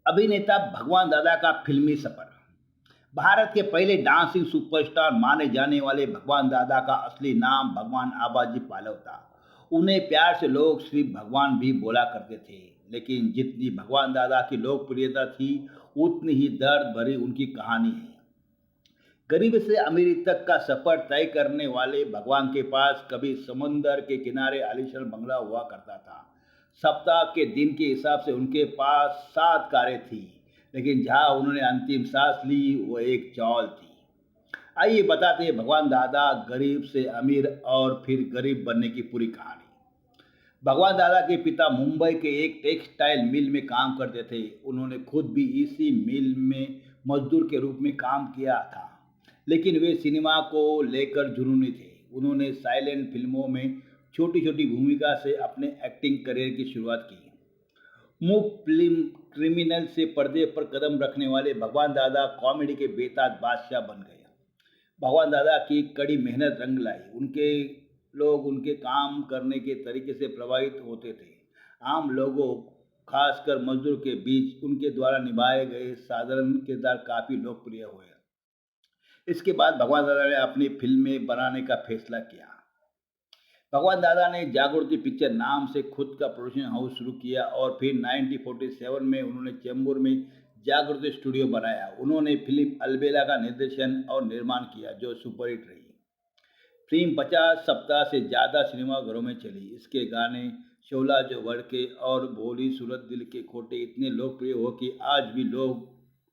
अभिनेता भगवान दादा का फिल्मी सफर। भारत के पहले डांसिंग सुपरस्टार माने जाने वाले भगवान दादा का असली नाम भगवान आबाजी पालव था। उन्हें प्यार से लोग सिर्फ भगवान भी बोला करते थे। लेकिन जितनी भगवान दादा की लोकप्रियता थी, उतनी ही दर्द भरी उनकी कहानी है। गरीब से अमीरी तक का सफर तय करने वाले भगवान के पास कभी समुंदर के किनारे आलीशान बंगला हुआ करता था। सप्ताह के दिन के हिसाब से उनके पास 7 कारें थी। लेकिन जहां उन्होंने अंतिम सांस ली वो एक चौल थी। आइए बताते हैं भगवान दादा गरीब से अमीर और फिर गरीब बनने की पूरी कहानी। भगवान दादा के पिता मुंबई के एक टेक्सटाइल मिल में काम करते थे। उन्होंने खुद भी इसी मिल में मजदूर के रूप में काम किया था। लेकिन वे सिनेमा को लेकर जुनूनी थे। उन्होंने साइलेंट फिल्मों में छोटी छोटी भूमिका से अपने एक्टिंग करियर की शुरुआत की। मूक फिल्म क्रिमिनल से पर्दे पर कदम रखने वाले भगवान दादा कॉमेडी के बेताज बादशाह बन गए। भगवान दादा की कड़ी मेहनत रंग लाई। उनके लोग उनके काम करने के तरीके से प्रभावित होते थे। आम लोगों, खासकर मजदूर के बीच उनके द्वारा निभाए गए साधारण किरदार काफ़ी लोकप्रिय हुए। इसके बाद भगवान दादा ने अपनी फिल्में बनाने का फैसला किया। भगवान दादा ने जागृति पिक्चर नाम से खुद का प्रोडक्शन हाउस शुरू किया और फिर 1947 में उन्होंने चेंबूर में जागृति स्टूडियो बनाया। उन्होंने फिल्म अलबेला का निर्देशन और निर्माण किया, जो सुपरहिट रही। फिल्म 50 सप्ताह से ज़्यादा सिनेमाघरों में चली। इसके गाने शोला जो भड़के और भोली सूरत दिल के खोटे इतने लोकप्रिय हो कि आज भी लोग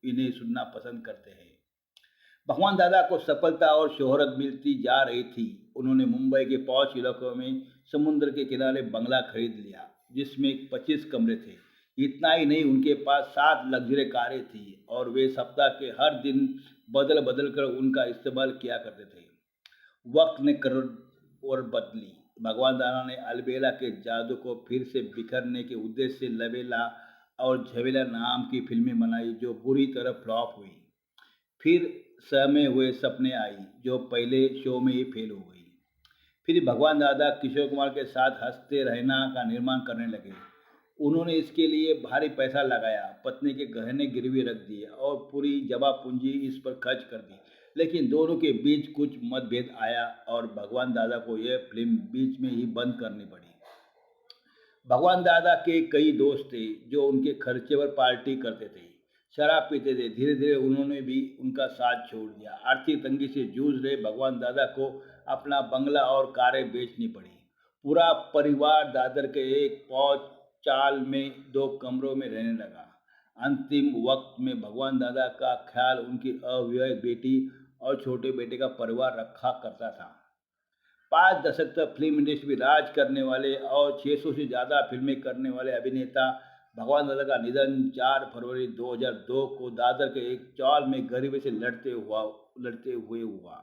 इन्हें सुनना पसंद करते हैं। भगवान दादा को सफलता और शोहरत मिलती जा रही थी। उन्होंने मुंबई के पौष इलाकों में समुद्र के किनारे बंगला खरीद लिया, जिसमें 25 कमरे थे। इतना ही नहीं, उनके पास 7 लग्जरी कारें थी और वे सप्ताह के हर दिन बदल बदल कर उनका इस्तेमाल किया करते थे। वक्त ने कर और बदली। भगवान दादा ने अलबेला के जादू को फिर से बिखरने के उद्देश्य से लबेला और झवेला नाम की फिल्में बनाई, जो बुरी तरह फ्लॉप हुई। फिर समय हुए सपने आई, जो पहले शो में ही फेल हो गई। फिर भगवान दादा किशोर कुमार के साथ हंसते रहना का निर्माण करने लगे। उन्होंने इसके लिए भारी पैसा लगाया, पत्नी के गहने गिरवी रख दिए और पूरी जमा पूंजी इस पर खर्च कर दी। लेकिन दोनों के बीच कुछ मतभेद आया और भगवान दादा को यह फिल्म बीच में ही बंद करनी पड़ी। भगवान दादा के कई दोस्त थे जो उनके खर्चे पर पार्टी करते थे, शराब पीते थे। धीरे धीरे उन्होंने भी उनका साथ छोड़ दिया। आर्थिक तंगी से जूझ रहे भगवान दादा को अपना बंगला और कारें बेचनी पड़ी। पूरा परिवार दादर के एक पौच चाल में 2 कमरों में रहने लगा। अंतिम वक्त में भगवान दादा का ख्याल उनकी अविवाहित बेटी और छोटे बेटे का परिवार रखा करता था। 5 दशक तक फिल्म इंडस्ट्री में राज करने वाले और 600 से ज़्यादा फिल्में करने वाले अभिनेता भगवान दादा का निधन 4 फरवरी 2002 को दादर के एक चौल में गरीबी से लड़ते हुए हुआ।